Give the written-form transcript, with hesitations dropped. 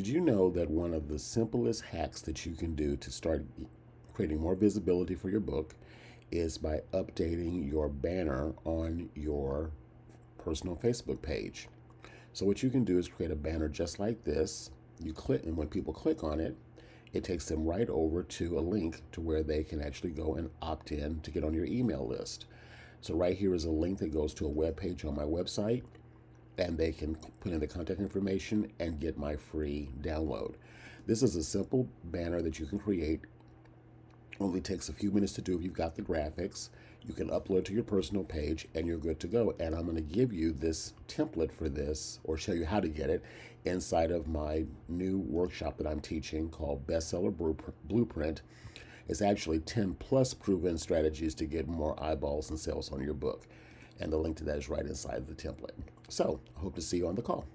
Did you know that one of the simplest hacks that you can do to start creating more visibility for your book is by updating your banner on your personal Facebook page? So what you can do is create a banner just like this. You click, and when people click on it, it takes them right over to a link to where they can actually go and opt in to get on your email list. So right here is a link that goes to a web page on my website, and they can put in the contact information and get my free download. This is a simple banner that you can create. Only takes a few minutes to do if you've got the graphics. You can upload to your personal page and you're good to go. And I'm going to give you this template for this, or show you how to get it, inside of my new workshop that I'm teaching called Bestseller Blueprint. It's actually 10 plus proven strategies to get more eyeballs and sales on your book. And the link to that is right inside the template. So I hope to see you on the call.